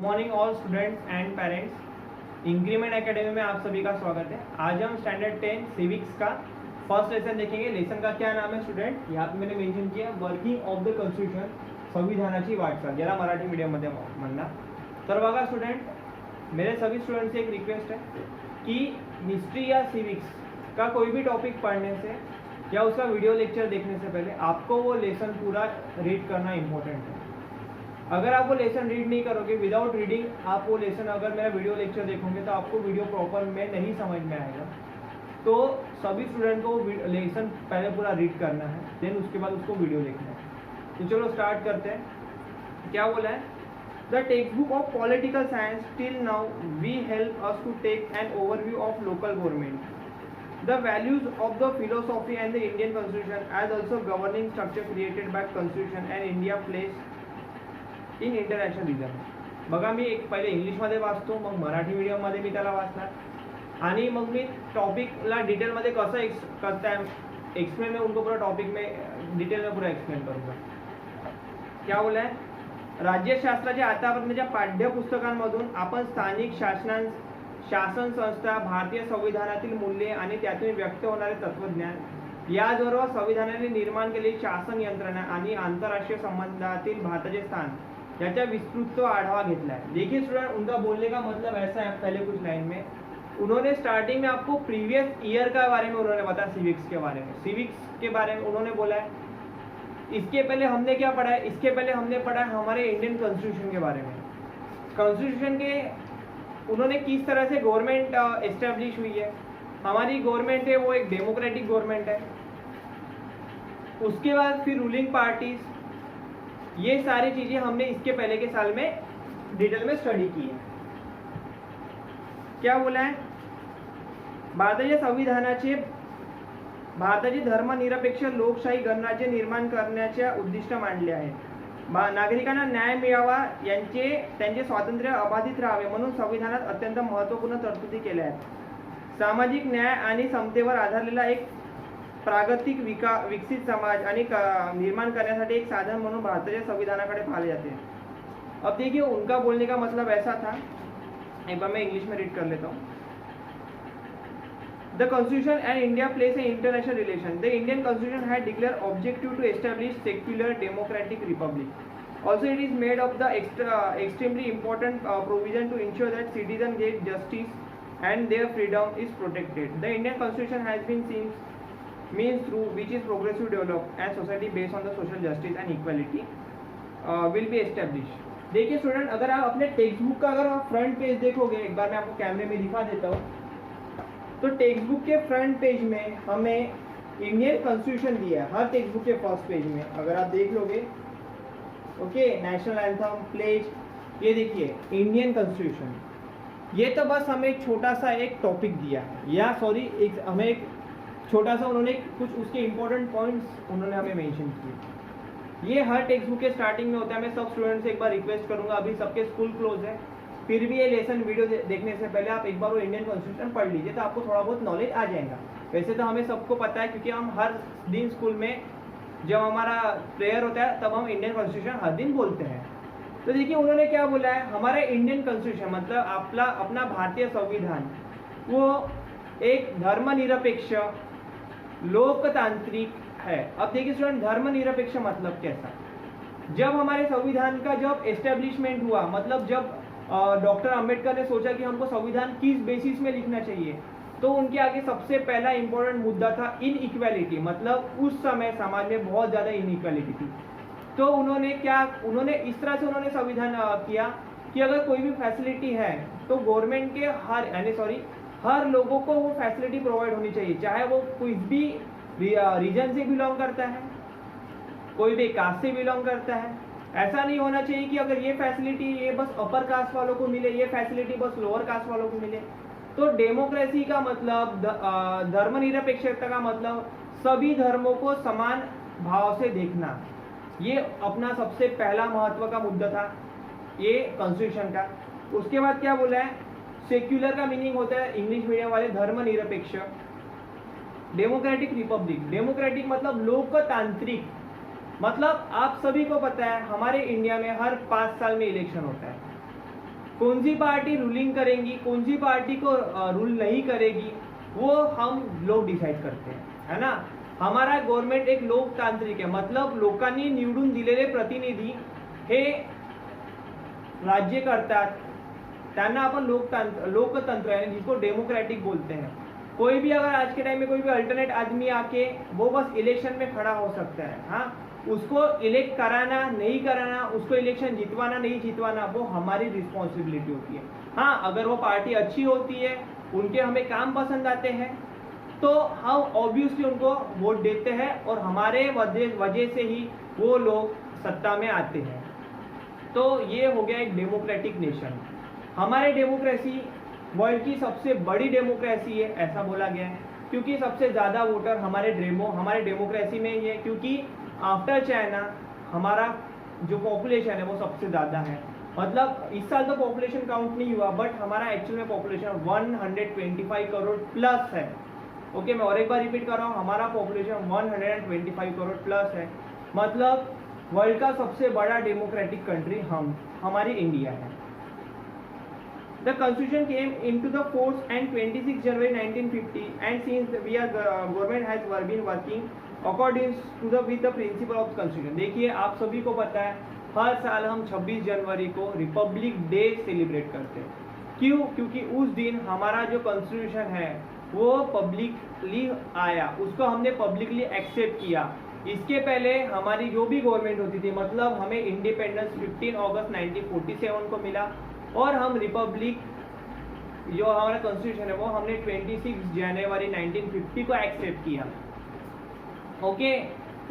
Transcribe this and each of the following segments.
Morning all students and parents, increment academy में आप सभी का स्वागत है। आज हम स्टैंडर्ड 10 सिविक्स का फर्स्ट लेसन देखेंगे। लेसन का क्या नाम है स्टूडेंट? यहाँ पे मैंने मेंशन किया वर्किंग ऑफ द कॉन्स्टिट्यूशन, संविधानाची वाटचाल, ज्यादा मराठी मीडियममध्ये म्हणणार। तर बघा स्टूडेंट, मेरे सभी स्टूडेंट से एक रिक्वेस्ट है कि हिस्ट्री या सिविक्स का कोई भी टॉपिक पढ़ने से या उसका वीडियो लेक्चर देखने से पहले आपको वो लेसन पूरा रीड करना इम्पोर्टेंट है। अगर आप वो लेसन रीड नहीं करोगे, विदाउट रीडिंग आप वो लेसन अगर मेरा वीडियो लेक्चर देखोगे तो आपको वीडियो प्रॉपर में नहीं समझ में आएगा। तो सभी स्टूडेंट को लेसन पहले पूरा रीड करना है, देन उसके बाद उसको वीडियो देखना है। तो चलो स्टार्ट करते हैं। क्या बोला है? The text book of political science till now we help us to take an overview of local government, the values of the philosophy and the Indian constitution as also governing structure created by constitution and India place in internationalism। बघा, मी एक पहिले इंग्लिशमध्ये वाचतो, मग मराठी मीडियममध्ये मी त्याला वाचणार आणि मग मी टॉपिकला डिटेलमध्ये कसं एक्सप्लेन में उनको पूरा टॉपिक में डिटेल में पूरा एक्सप्लेन करूँगा। क्या बोला है? राज्यशास्त्राच्या आतापर्यंतच्या पाठ्यपुस्तकांमधून आपण स्थानिक शासन संस्था, भारतीय संविधानातील मूल्ये आणि त्यातून व्यक्त होणारे तत्वज्ञान, याचबरोबर संविधानाने निर्माण केलेली शासन यंत्रणा आणि आंतरराष्ट्रीय संबंधातील भारताचे स्थान याचा विस्तृत आढावा घेतला है। देखिए स्टूडेंट, उनका बोलने का मतलब ऐसा है, पहले कुछ लाइन में उन्होंने स्टार्टिंग में आपको प्रीवियस ईयर का बारे में उन्होंने बताया, सिविक्स के बारे में, सिविक्स के बारे में उन्होंने बोला है। इसके पहले हमने क्या पढ़ा है? इसके पहले हमने पढ़ा है हमारे इंडियन कॉन्स्टिट्यूशन के बारे में। कॉन्स्टिट्यूशन के उन्होंने किस तरह से गवर्नमेंट एस्टेब्लिश हुई है। हमारी गवर्नमेंट है वो एक डेमोक्रेटिक गवर्नमेंट है। उसके बाद फिर रूलिंग पार्टीज, ये सारी चीजें हमने इसके पहले के साल में डिटेल में स्टडी की है। क्या बोला है? भारताचे धर्मनिरपेक्ष लोकशाही गणराज्य निर्माण करण्याचे उद्दिष्ट मांडले आहे। नागरिकांना न्याय मिळावा, त्यांचे स्वातंत्र्य अबाधित राहावे म्हणून संविधानात अत्यंत महत्त्वपूर्ण तरतुदी केल्या आहेत। सामाजिक न्याय आणि समतेवर आधारलेला एक प्रागतिक विकसित समाज आणि निर्माण करण्यासाठी एक साधन म्हणून भारताच्या संविधानाकडे पाहिले जाते। अब देखिए, उनका बोलने का मतलब ऐसा था, एक बार मैं इंग्लिश में रीड कर लेता हूँ। The Constitution and India place an international relation. The Indian Constitution had declared objective to establish secular democratic republic. Also, it is made of the extremely important provision to ensure that citizens get justice and their freedom is protected. The Indian Constitution has been means through which is progressive development and society based on the social justice and equality will be established. देखिए student, अगर आप अपने text book का अगर आप front page देखोगे, एक बार मैं आपको कैमरे में दिखा देता हूँ, तो टेक्स्ट बुक के फ्रंट पेज में हमें इंडियन कॉन्स्टिट्यूशन दिया है। हर टेक्स्ट बुक के फर्स्ट पेज में अगर आप देख लोगे, ओके, नेशनल एंथम, प्लेज, ये देखिए इंडियन कॉन्स्टिट्यूशन। ये तो बस हमें एक छोटा सा एक टॉपिक दिया है, या सॉरी हमें एक छोटा सा उन्होंने कुछ उसके इंपॉर्टेंट पॉइंट्स उन्होंने हमें मेंशन किए। ये हर टेक्स्ट बुक के स्टार्टिंग में होता है। मैं सब स्टूडेंट से एक बार रिक्वेस्ट करूंगा, अभी सबके स्कूल क्लोज है, फिर भी ये लेसन वीडियो देखने से पहले आप एक बार वो इंडियन कॉन्स्टिट्यूशन पढ़ लीजिए, तो आपको थोड़ा बहुत नॉलेज आ जाएगा। वैसे तो हमें सबको पता है, क्योंकि हम हर दिन स्कूल में जब हमारा प्रेयर होता है तब हम इंडियन कॉन्स्टिट्यूशन हर दिन बोलते हैं। तो देखिए उन्होंने क्या बोला है, हमारा इंडियन कॉन्स्टिट्यूशन मतलब अपना भारतीय संविधान वो एक धर्मनिरपेक्ष लोकतांत्रिक है। अब देखिए स्टूडेंट, धर्मनिरपेक्ष मतलब कैसा? जब हमारे संविधान का जब एस्टेब्लिशमेंट हुआ, मतलब जब डॉक्टर अंबेडकर ने सोचा कि हमको संविधान किस बेसिस में लिखना चाहिए, तो उनके आगे सबसे पहला इंपॉर्टेंट मुद्दा था इनइक्वालिटी। मतलब उस समय समाज में बहुत ज़्यादा इनइक्वालिटी थी। तो उन्होंने इस तरह से उन्होंने संविधान किया कि अगर कोई भी फैसिलिटी है तो गवर्नमेंट के हर लोगों को वो फैसिलिटी प्रोवाइड होनी चाहिए, चाहे वो कोई भी रीजन से बिलोंग करता है, कोई भी कास्ट से बिलोंग करता है। ऐसा नहीं होना चाहिए कि अगर ये फैसिलिटी ये बस अपर कास्ट वालों को मिले, ये फैसिलिटी बस लोअर कास्ट वालों को मिले। तो डेमोक्रेसी का मतलब, धर्मनिरपेक्षता का मतलब सभी धर्मों को समान भाव से देखना, ये अपना सबसे पहला महत्व का मुद्दा था ये कॉन्स्टिट्यूशन का। उसके बाद क्या बोला है? सेक्युलर का मीनिंग होता है इंग्लिश मीडियम वाले धर्मनिरपेक्ष। डेमोक्रेटिक रिपब्लिक, डेमोक्रेटिक मतलब लोकतांत्रिक, मतलब आप सभी को पता है हमारे इंडिया में हर 5 साल में इलेक्शन होता है। कौन सी पार्टी रूलिंग करेंगी, कौन सी पार्टी को रूल नहीं करेगी, वो हम लोग डिसाइड करते हैं, है ना। हमारा गवर्नमेंट एक लोकतांत्रिक है, मतलब लोकांनी निवडून दिलेले प्रतिनिधी हे राज्य करतात, त्यांना अपन लोकतंत्र यानी जिसको डेमोक्रेटिक बोलते हैं। कोई भी अगर आज के टाइम में कोई भी अल्टरनेट आदमी आके वो बस इलेक्शन में खड़ा हो सकता है, हाँ, उसको इलेक्ट कराना नहीं कराना, उसको इलेक्शन जितवाना नहीं जितवाना, वो हमारी रिस्पॉन्सिबिलिटी होती है। हाँ, अगर वो पार्टी अच्छी होती है, उनके हमें काम पसंद आते हैं, तो हम ऑब्वियसली उनको वोट देते हैं और हमारे वजह से ही वो लोग सत्ता में आते हैं। तो ये हो गया एक डेमोक्रेटिक नेशन। हमारे डेमोक्रेसी वर्ल्ड की सबसे बड़ी डेमोक्रेसी है, ऐसा बोला गया है, क्योंकि सबसे ज़्यादा वोटर हमारे डेमोक्रेसी में ही है, क्योंकि आफ्टर चाइना हमारा जो पॉपुलेशन है वो सबसे ज़्यादा है। मतलब इस साल तो पॉपुलेशन काउंट नहीं हुआ, बट हमारा एक्चुअल में पॉपुलेशन 125 करोड़ प्लस है। ओके, मैं और एक बार रिपीट कर रहा हूँ, हमारा पॉपुलेशन 125 करोड़ प्लस है। मतलब वर्ल्ड का सबसे बड़ा डेमोक्रेटिक कंट्री हमारी इंडिया है। The Constitution came into the force on 26 January 1950, and since we are government has been working according to with the principle of Constitution। देखिए, आप सभी को पता है हर साल हम 26 जनवरी को रिपब्लिक डे सेलिब्रेट करते हैं। क्यों? क्योंकि उस दिन हमारा जो कॉन्स्टिट्यूशन है वो पब्लिकली आया, उसको हमने पब्लिकली एक्सेप्ट किया। इसके पहले हमारी जो भी गवर्नमेंट होती थी, मतलब हमें इंडिपेंडेंस 15 अगस्त 1947 को मिला, और हम रिपब्लिक जो हमारा कॉन्स्टिट्यूशन है वो हमने 26 जनवरी 1950 को एक्सेप्ट किया। ओके,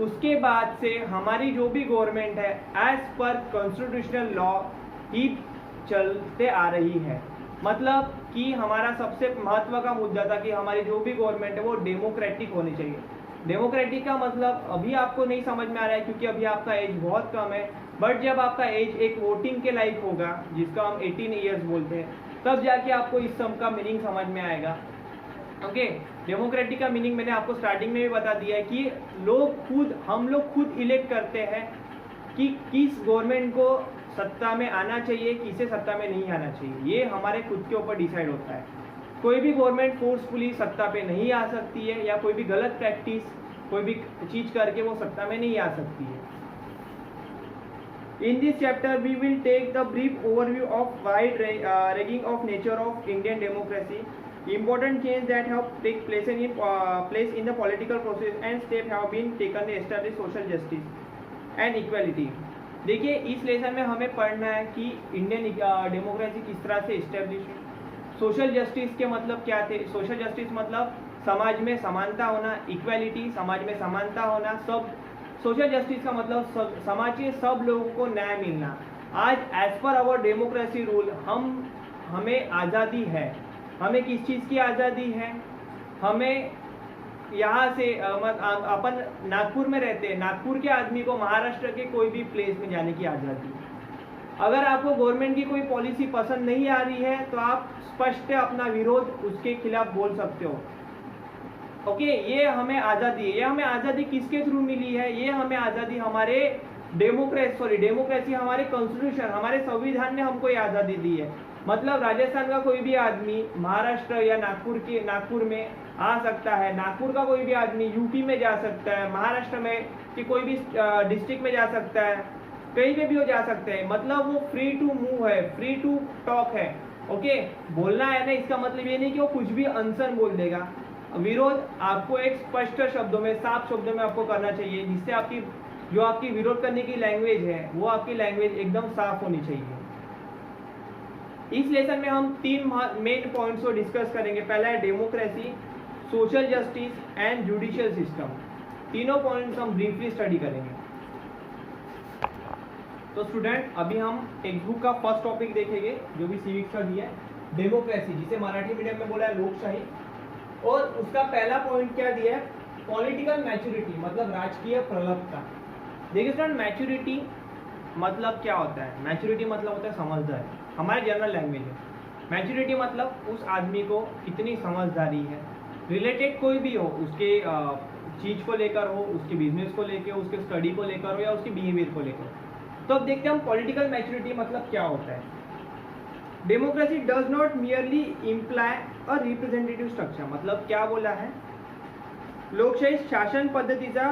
उसके बाद से हमारी जो भी गवर्नमेंट है एज पर कॉन्स्टिट्यूशनल लॉ ही चलते आ रही है। मतलब कि हमारा सबसे महत्व का मुद्दा था कि हमारी जो भी गवर्नमेंट है वो डेमोक्रेटिक होनी चाहिए। डेमोक्रेटिक का मतलब अभी आपको नहीं समझ में आ रहा है, क्योंकि अभी आपका एज बहुत कम है, बट जब आपका एज एक वोटिंग के लायक होगा, जिसका हम 18 ईयर्स बोलते हैं, तब जाके आपको इस सब का मीनिंग समझ में आएगा। ओके, डेमोक्रेटिक का मीनिंग मैंने आपको स्टार्टिंग में भी बता दिया है कि हम लोग खुद इलेक्ट करते हैं कि किस गवर्नमेंट को सत्ता में आना चाहिए, किसे सत्ता में नहीं आना चाहिए। ये हमारे खुद के ऊपर डिसाइड होता है। कोई भी गवर्नमेंट फोर्सफुली सत्ता पे नहीं आ सकती है, या कोई भी गलत प्रैक्टिस कोई भी चीज करके वो सत्ता में नहीं आ सकती है। In this chapter, we will take the brief overview of wide ranging of nature of Indian democracy, important changes that have take place in the political process, and steps have been taken to establish social justice and equality। देखिए, इस lesson में हमें पढ़ना है कि Indian democracy किस तरह से इस्टेब्लिश हुई। सोशल जस्टिस के मतलब क्या थे? सोशल जस्टिस मतलब समाज में समानता होना, इक्वालिटी, समाज में समानता होना, सब। सोशल जस्टिस का मतलब समाज के सब लोगों को न्याय मिलना। आज as per hour democracy rule हमें आज़ादी है। हमें किस चीज़ की आज़ादी है? हमें यहाँ से अपन नागपुर में रहते हैं, नागपुर के आदमी को महाराष्ट्र के कोई भी प्लेस में जाने की आज़ादी है। अगर आपको गवर्नमेंट की कोई पॉलिसी पसंद नहीं आ रही है तो आप स्पष्ट अपना विरोध उसके खिलाफ बोल सकते हो। ओके, ये हमें आज़ादी है। ये हमें आज़ादी किसके थ्रू मिली है? ये हमें आज़ादी हमारे डेमोक्रेसी हमारे कॉन्स्टिट्यूशन, हमारे संविधान ने हमको ये आज़ादी दी है। मतलब राजस्थान का कोई भी आदमी महाराष्ट्र या नागपुर में आ सकता है, नागपुर का कोई भी आदमी यूपी में जा सकता है, महाराष्ट्र में कि कोई भी डिस्ट्रिक्ट में जा सकता है, कहीं पे भी हो जा सकते हैं। मतलब वो फ्री टू मूव है, फ्री टू टॉक है। ओके, बोलना है ना, इसका मतलब ये नहीं कि वो कुछ भी अनसन बोल देगा। विरोध आपको एक स्पष्ट शब्दों में, साफ शब्दों में आपको करना चाहिए, जिससे आपकी विरोध करने की लैंग्वेज है वो आपकी लैंग्वेज एकदम साफ होनी चाहिए। इस लेसन में हम 3 मेन पॉइंट्स को डिस्कस करेंगे। पहला है democracy, social justice and judicial system. तीनों पॉइंट्स हम ब्रीफली स्टडी करेंगे। तो स्टूडेंट, अभी हम टेक्स्ट बुक का फर्स्ट टॉपिक देखेंगे जो भी सिविक्स का दिया है, डेमोक्रेसी, जिसे मराठी मीडियम में बोला है लोकशाही। और उसका पहला पॉइंट क्या दिया है? पॉलिटिकल मैच्योरिटी, मतलब राजकीय प्रलभता। देखिए स्टूडेंट, मैच्योरिटी मतलब क्या होता है? मैच्योरिटी मतलब होता है समझदारी, हमारे जनरल लैंग्वेज है। मैच्योरिटी मतलब उस आदमी को कितनी समझदारी है, रिलेटेड कोई भी हो, उसके चीज को लेकर हो, उसके बिजनेस को लेकर हो, उसके स्टडी को लेकर हो, या उसके बिहेवियर को लेकर हो। तो अब देखते हैं हम पॉलिटिकल मैच्योरिटी मतलब क्या होता है। Democracy does not merely imply a representative structure, मतलब क्या बोला है, लोकशाही शासन पद्धतीचा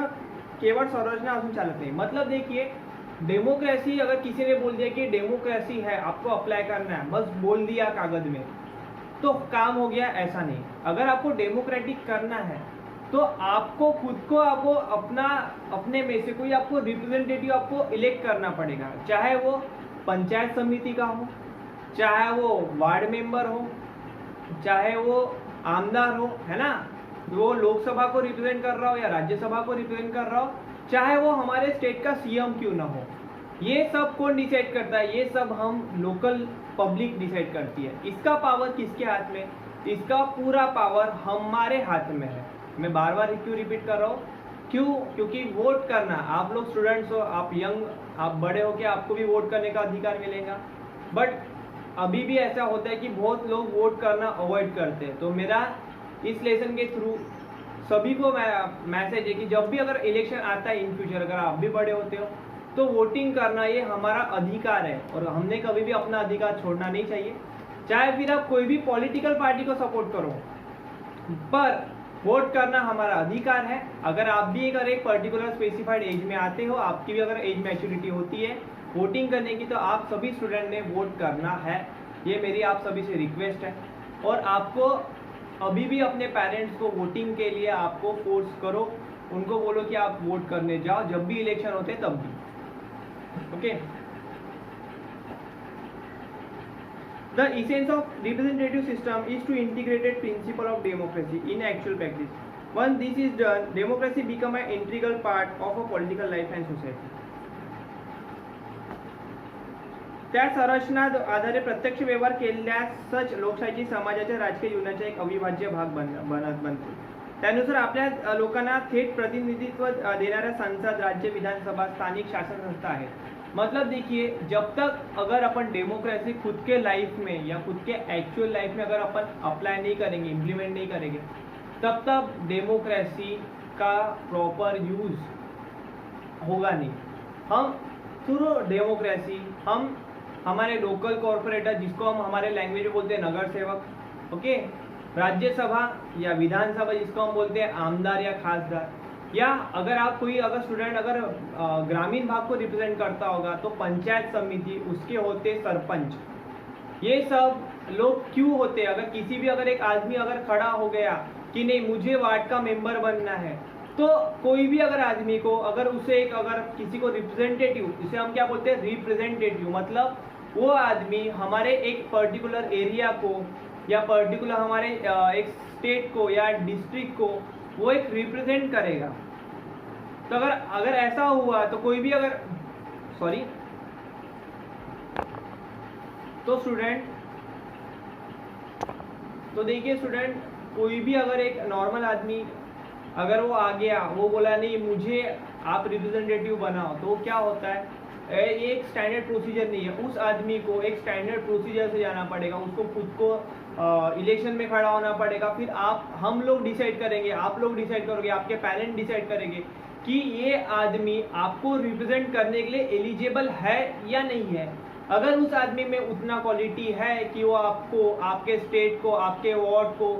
केवळ संरचना असून चालत नाही। मतलब देखिए डेमोक्रेसी, अगर किसी ने बोल दिया कि डेमोक्रेसी है आपको अप्लाई करना है, बस बोल दिया कागज में तो काम हो गया, ऐसा नहीं। अगर आपको डेमोक्रेटिक करना है तो आपको खुद को आपको अपने में से कोई आपको रिप्रेजेंटेटिव आपको इलेक्ट करना पड़ेगा, चाहे वो पंचायत समिति का हो, चाहे वो वार्ड मेंबर हो, चाहे वो आमदार हो, है ना, वो लोकसभा को रिप्रेजेंट कर रहा हो या राज्यसभा को रिप्रेजेंट कर रहा हो, चाहे वो हमारे स्टेट का सीएम क्यों ना हो। ये सब कौन डिसाइड करता है? ये सब हम लोकल पब्लिक डिसाइड करती है। इसका पावर किसके हाथ में? इसका पूरा पावर हमारे हाथ में है। मैं बार बार क्यों रिपीट कर रहा हूँ? क्यों? क्योंकि वोट करना, आप लोग स्टूडेंट्स हो, आप यंग, आप बड़े हो के आपको भी वोट करने का अधिकार मिलेगा, बट अभी भी ऐसा होता है कि बहुत लोग वोट करना अवॉइड करते हैं। तो मेरा इस लेसन के थ्रू सभी को मैसेज है कि जब भी अगर इलेक्शन आता है इन फ्यूचर, अगर आप भी बड़े होते हो तो वोटिंग करना ये हमारा अधिकार है और हमने कभी भी अपना अधिकार छोड़ना नहीं चाहिए। चाहे फिर आप कोई भी पॉलिटिकल पार्टी को सपोर्ट करो, पर वोट करना हमारा अधिकार है। अगर आप भी अगर एक पर्टिकुलर स्पेसिफाइड एज में आते हो, आपकी भी अगर एज मैच्योरिटी होती है वोटिंग करने की, तो आप सभी स्टूडेंट ने वोट करना है। ये मेरी आप सभी से रिक्वेस्ट है। और आपको अभी भी अपने पेरेंट्स को वोटिंग के लिए आपको फोर्स करो, उनको बोलो कि आप वोट करने जाओ जब भी इलेक्शन होते हैं तब भी। Okay, The essence of representative system is to integrated principle of democracy in actual practice. Once this is done, democracy become an integral part of a political life and society. त्या संरचना आधारे प्रत्यक्ष व्यवहार केल्यासच लोकशाही समाजाच्या राजकीय जीवनाचा एक अविभाज्य भाग बनते। त्यानुसार आपल्या लोकांना थेट प्रतिनिधित्व देणाऱ्या संसद, राज्य विधानसभा, स्थानिक शासन संस्था आहेत। मतलब देखिए, जब तक अगर अपन डेमोक्रेसी खुद के लाइफ में या खुद के एक्चुअल लाइफ में अगर अपन अप्लाई नहीं करेंगे, इम्प्लीमेंट नहीं करेंगे, तब तक डेमोक्रेसी का प्रॉपर यूज होगा नहीं। हम थ्रू डेमोक्रेसी हम हमारे लोकल कॉर्पोरेटर, जिसको हम हमारे लैंग्वेज में बोलते हैं नगर सेवक, ओके, राज्यसभा या विधानसभा जिसको हम बोलते हैं आमदार या खासदार, या अगर आप कोई अगर स्टूडेंट अगर ग्रामीण भाग को रिप्रेजेंट करता होगा तो पंचायत समिति, उसके होते सरपंच। ये सब लोग क्यों होते हैं? अगर किसी भी अगर एक आदमी अगर खड़ा हो गया कि नहीं मुझे वार्ड का मेंबर बनना है, तो कोई भी अगर आदमी को अगर उसे एक अगर किसी को रिप्रेजेंटेटिव, इसे हम क्या बोलते हैं, रिप्रेजेंटेटिव, मतलब वो आदमी हमारे एक पर्टिकुलर एरिया को या पर्टिकुलर हमारे एक स्टेट को या डिस्ट्रिक्ट को वो एक रिप्रेजेंट करेगा। तो अगर ऐसा हुआ तो कोई भी अगर तो स्टूडेंट, तो देखिए स्टूडेंट, कोई भी अगर एक नॉर्मल आदमी अगर वो आ गया, वो बोला नहीं मुझे आप रिप्रेजेंटेटिव बनाओ, तो क्या होता है, ये एक स्टैंडर्ड प्रोसीजर नहीं है। उस आदमी को एक स्टैंडर्ड प्रोसीजर से जाना पड़ेगा, उसको खुद को इलेक्शन में खड़ा होना पड़ेगा। फिर हम लोग डिसाइड करेंगे, आप लोग डिसाइड करोगे, आपके पेरेंट डिसाइड करेंगे कि ये आदमी आपको रिप्रेजेंट करने के लिए एलिजिबल है या नहीं है। अगर उस आदमी में उतना क्वालिटी है कि वो आपको, आपके स्टेट को, आपके वार्ड को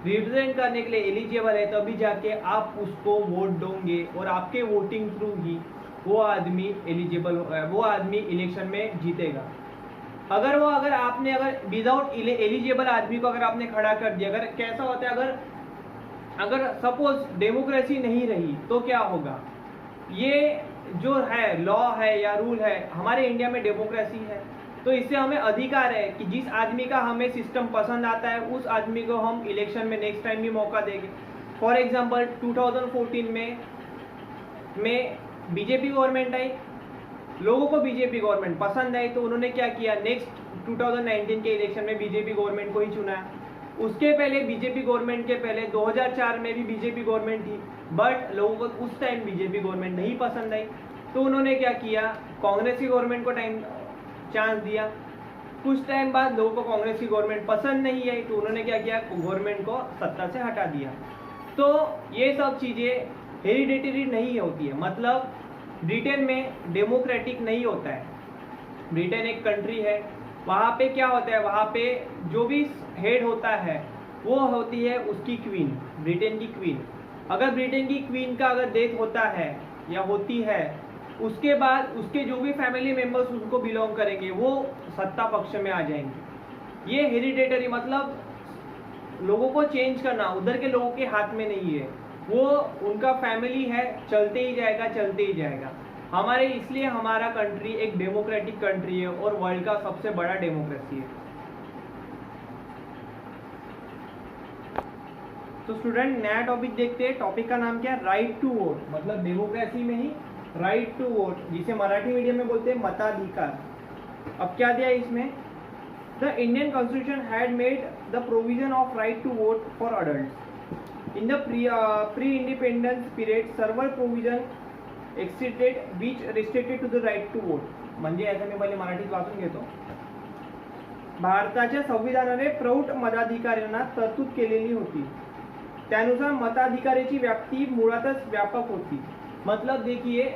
रिप्रेजेंट करने के लिए एलिजिबल है, तभी जाके आप उसको वोट दोगे और आपके वोटिंग थ्रू ही वो आदमी एलिजिबल, वो आदमी इलेक्शन में जीतेगा। अगर आपने अगर विदाउट एलिजिबल आदमी को अगर आपने खड़ा कर दिया, अगर कैसा होता है, अगर सपोज डेमोक्रेसी नहीं रही तो क्या होगा? ये जो है लॉ है या रूल है, हमारे इंडिया में डेमोक्रेसी है, तो इससे हमें अधिकार है कि जिस आदमी का हमें सिस्टम पसंद आता है उस आदमी को हम इलेक्शन में नेक्स्ट टाइम भी मौका देंगे। फॉर एग्जांपल 2014 में बीजेपी गवर्नमेंट आई, लोगों को बीजेपी गवर्नमेंट पसंद आई, तो उन्होंने क्या किया, नेक्स्ट 2019 के इलेक्शन में बीजेपी गवर्नमेंट को ही चुना। उसके पहले बीजेपी गवर्नमेंट के पहले 2004 में भी बीजेपी गवर्नमेंट थी, बट लोगों को उस टाइम बीजेपी गवर्नमेंट नहीं पसंद आई, तो उन्होंने क्या किया, कांग्रेस की गवर्नमेंट को चांस दिया। कुछ टाइम बाद लोगों को कांग्रेस की गवर्नमेंट पसंद नहीं आई, तो उन्होंने क्या किया, गवर्नमेंट को सत्ता से हटा दिया। तो ये सब चीज़ें हेरिडेटरी नहीं होती है, मतलब ब्रिटेन में डेमोक्रेटिक नहीं होता है। ब्रिटेन एक कंट्री है वहाँ पे क्या होता है, वहाँ पे जो भी हेड होता है वो होती है उसकी क्वीन, ब्रिटेन की क्वीन। अगर ब्रिटेन की क्वीन का अगर डेथ होता है या होती है, उसके बाद उसके जो भी फैमिली मेंबर्स उसको बिलोंग करेंगे वो सत्ता पक्ष में आ जाएंगे। ये हेरिडेटरी मतलब लोगों को चेंज करना उधर के लोगों के हाथ में नहीं है, वो उनका फैमिली है, चलते ही जाएगा चलते ही जाएगा। हमारे इसलिए हमारा कंट्री एक डेमोक्रेटिक कंट्री है और वर्ल्ड का सबसे बड़ा डेमोक्रेसी है। तो स्टूडेंट नया टॉपिक देखते हैं। टॉपिक का नाम क्या है, राइट टू वोट, मतलब डेमोक्रेसी में ही राइट टू वोट, जिसे मराठी मीडियम में बोलते हैं मताधिकार। अब क्या दिया इसमें, the Indian constitution had made the provision of right to vote for adult in the pre independence period several provision existed which restricted to the right to vote. म्हणजे याचं मी पहिले मराठीत वाचून घेतो। भारताच्या संविधानाने प्रौढ मताधिकाऱ्यांना तरतूद केलेली होती, त्यानुसार मताधिकाराची व्याप्ति मुळातच व्यापक होती। मतलब देखिए,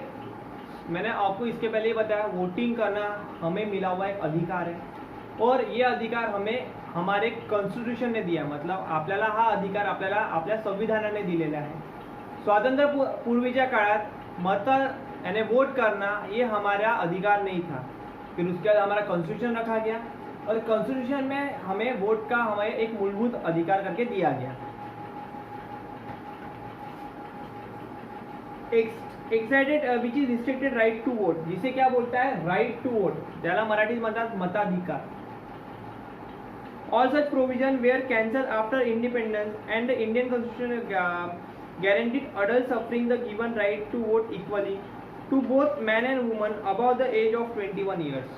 मैंने आपको इसके पहले ही बताया, वोटिंग करना हमें मिला हुआ एक अधिकार है और ये अधिकार हमें हमारे कॉन्स्टिट्यूशन ने दिया, मतलब आपल्याला हा अधिकार आपल्याला आपल्या संविधानाने दिलेला आहे। स्वातंत्र्य पूर्वीच्या काळात मत यानी वोट करना ये हमारा अधिकार नहीं था, फिर उसके बाद हमारा कॉन्स्टिट्यूशन रखा गया और कॉन्स्टिट्यूशन में हमें वोट का हमें एक मूलभूत अधिकार करके दिया गया। Excited which is restricted right to vote, जिसे क्या बोलता है, राइट टू वोट, त्याला मराठीत म्हणतात मताधिकार। All such provision were cancelled after independence and the Indian constitution guaranteed adults suffering the given right to vote equally to both man and woman above the age of 21 years।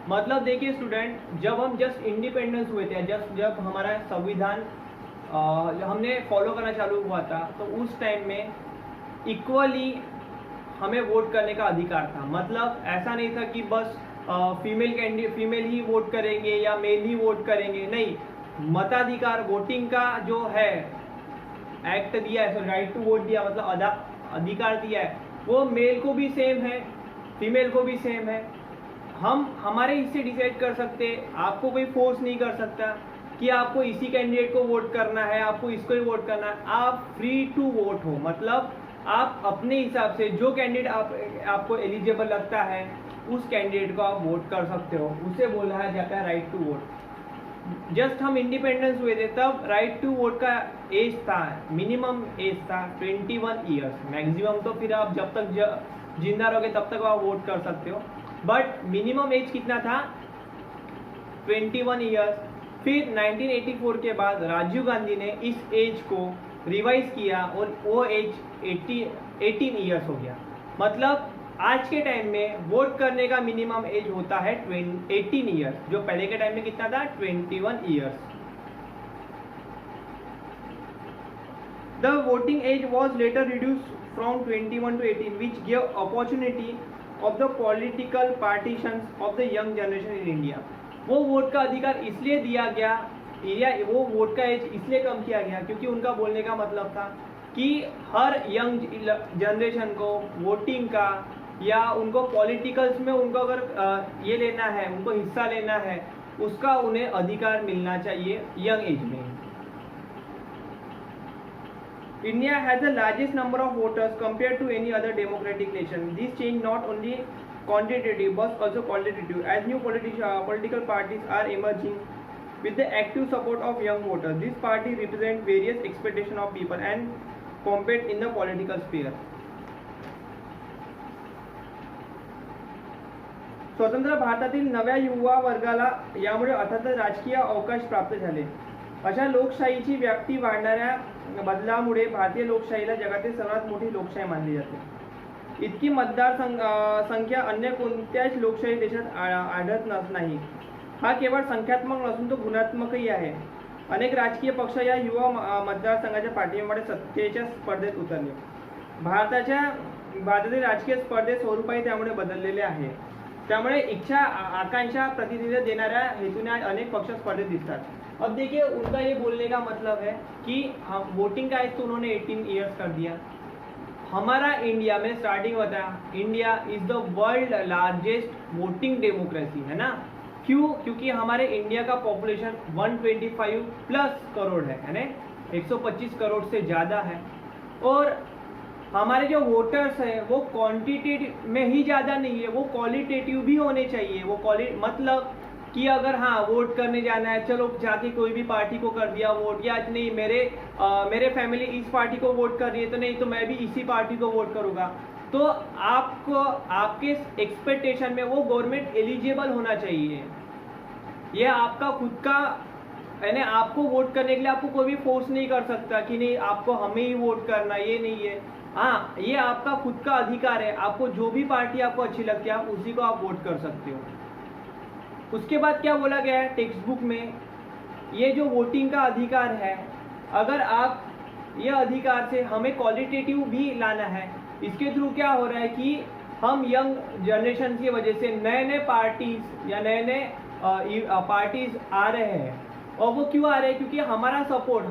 मतलब देखिए student, जब हम just independence हुए थे, जब हमारा संविधान हमने फॉलो करना चालू हुआ था, तो उस टाइम में इक्वली हमें वोट करने का अधिकार था। मतलब ऐसा नहीं था कि बस फीमेल ही वोट करेंगे या मेल ही वोट करेंगे, नहीं, मताधिकार वोटिंग का जो है एक्ट दिया है, राइट टू वोट दिया, मतलब अधिकार दिया है, वो मेल को भी सेम है, फीमेल को भी सेम है। हम हमारे इससे डिसाइड कर सकते, आपको कोई फोर्स नहीं कर सकता कि आपको इसी कैंडिडेट को वोट करना है, आपको इसको ही वोट करना है। आप फ्री टू वोट हो, मतलब आप अपने हिसाब से जो कैंडिडेट आपको एलिजिबल लगता है उस कैंडिडेट को आप वोट कर सकते हो, उसे बोला जाता है राइट टू वोट। जस्ट हम इंडिपेंडेंस हुए थे तब राइट टू वोट का एज था, मिनिमम एज था 21 ईयर्स, मैक्सिमम तो फिर आप जब तक जिंदा रहोगे तब तक आप वोट कर सकते हो, बट मिनिमम एज कितना था, 21 ईयर्स। फिर 1984 के बाद राजीव गांधी ने इस एज को रिवाइज किया और वो एज 18 ईयर्स हो गया। मतलब आज के टाइम में वोट करने का मिनिमम एज होता है 18 ईयर्स, जो पहले के टाइम में कितना था, 21 years. The voting age was later reduced from 21 to 18, which gave opportunity of the political partitions of the young generation in India। वो वोट का अधिकार इसलिए दिया गया, या वो वोट का एज इसलिए कम किया गया क्योंकि उनका बोलने का मतलब था कि हर यंग जनरेशन को वोटिंग का या उनको पॉलिटिकल्स में उनको अगर ये लेना है, उनको हिस्सा लेना है, उसका उन्हें अधिकार मिलना चाहिए यंग एज में। India has the largest number of voters compared to any other democratic nation. This change not only quantitative but also qualitative, as new political parties are emerging with the active support of young voters. This party represent various expectations of people and compete in the political sphere. स्वतंत्र भारतातील नव्या युवा वर्गाला यामुळे अर्थात राजकीय अवकाश प्राप्त झाले। अशा लोकशाहीची व्याप्ती वाढणाऱ्या बदलामुळे भारतीय लोकशाहीला जगातील सर्वात मोठी लोकशाही मानली जाते। इतकी मतदार संख्या अन्य कोणत्याच लोकशाही देशात आढळत नाही। हा केवळ संख्यात्मक नसून तो गुणात्मकही आहे। अनेक राजकीय पक्ष या युवा मतदारसंघाच्या पाठिंब्यामुळे सत्तेच्या स्पर्धेत उतरले। भारतातील राजकीय स्पर्धेत स्वरूपही त्यामुळे बदललेले आहे। त्यामुळे इच्छा आकांक्षा प्रतिनिधित्व देणाऱ्या हेतूने अनेक पक्ष स्पर्धेत दिसतात। अब देखिए, उनका ये बोलने का मतलब है कि हम वोटिंग का एज तो उन्होंने 18 ईयर्स कर दिया। हमारा इंडिया में स्टार्टिंग होता है, India is the world largest voting democracy, है ना। क्यों? क्योंकि हमारे इंडिया का पॉपुलेशन 125 प्लस करोड़ है ना, 125 करोड़ से ज़्यादा है। और हमारे जो वोटर्स हैं वो क्वांटिटेटिव में ही ज़्यादा नहीं है, वो क्वालिटेटिव भी होने चाहिए। वो मतलब कि अगर हाँ वोट करने जाना है, चलो जाके कोई भी पार्टी को कर दिया वोट, या नहीं मेरे फैमिली इस पार्टी को वोट कर रही है तो नहीं तो मैं भी इसी पार्टी को वोट करूँगा, तो आपको आपके एक्सपेक्टेशन में वो गवर्नमेंट एलिजिबल होना चाहिए। ये आपका खुद का यानी आपको वोट करने के लिए आपको कोई भी फोर्स नहीं कर सकता कि नहीं आपको हमें ही वोट करना, ये नहीं है। हाँ, ये आपका खुद का अधिकार है, आपको जो भी पार्टी आपको अच्छी लगती है आप उसी को आप वोट कर सकते हो। उसके बाद क्या बोला गया है टेक्स्ट बुक में, ये जो वोटिंग का अधिकार है, अगर आप ये अधिकार से हमें क्वालिटेटिव भी लाना है, इसके थ्रू क्या हो रहा है कि हम यंग जनरेशन की वजह से नए नए पार्टीज या नए नए पार्टीज आ रहे हैं। और वो क्यों आ रहे हैं? क्योंकि हमारा सपोर्ट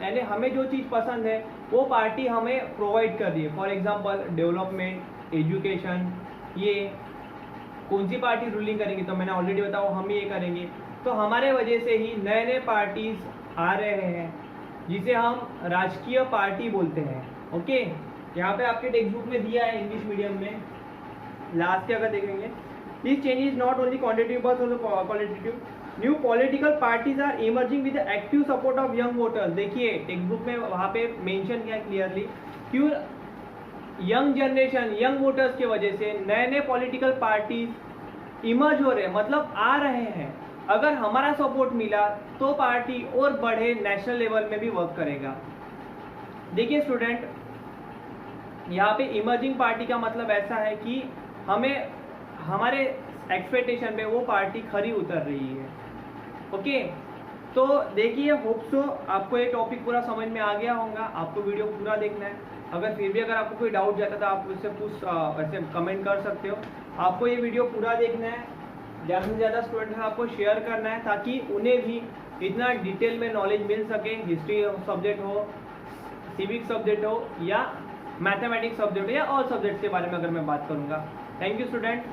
यानी हमें जो चीज़ पसंद है वो पार्टी हमें प्रोवाइड कर रही है। फॉर एग्जांपल डेवलपमेंट, एजुकेशन, ये कौन सी पार्टी रूलिंग करेंगी तो मैंने ऑलरेडी बताया हम ही ये करेंगे। तो हमारे वजह से ही नए नए पार्टीज आ रहे हैं जिसे हम राजकीय पार्टी बोलते हैं। ओके, यहाँ पे आपके टेक्स्ट बुक में दिया है इंग्लिश मीडियम में, लास्ट के अगर देखेंगे, this change is not only quantitative but also qualitative. New political parties are emerging with active support of young voters. देखिए टेक्स्ट बुक में वहाँ पे मेंशन किया है क्लियरली, क्यों यंग जनरेशन, यंग वोटर्स की वजह से नए नए पॉलिटिकल पार्टीज इमर्ज हो रहे हैं, मतलब आ रहे हैं। अगर हमारा सपोर्ट मिला तो पार्टी और बड़े नेशनल लेवल में भी वर्क करेगा। देखिए स्टूडेंट, यहाँ पे इमर्जिंग पार्टी का मतलब ऐसा है कि हमें हमारे एक्सपेक्टेशन पे वो पार्टी खरी उतर रही है। ओके, तो देखिए होप सो आपको ये टॉपिक पूरा समझ में आ गया होगा। आपको वीडियो पूरा देखना है, अगर फिर भी अगर आपको कोई डाउट जाता तो आप उससे ऐसे कमेंट कर सकते हो। आपको ये वीडियो पूरा देखना है, ज़्यादा से ज़्यादा स्टूडेंट आपको शेयर करना है ताकि उन्हें भी इतना डिटेल में नॉलेज मिल सके। हिस्ट्री सब्जेक्ट हो, सिविक्स सब्जेक्ट हो या मैथमेटिक्स सब्जेक्ट हो या और सब्जेक्ट्स के बारे में अगर मैं बात करूँगा। Thank you student.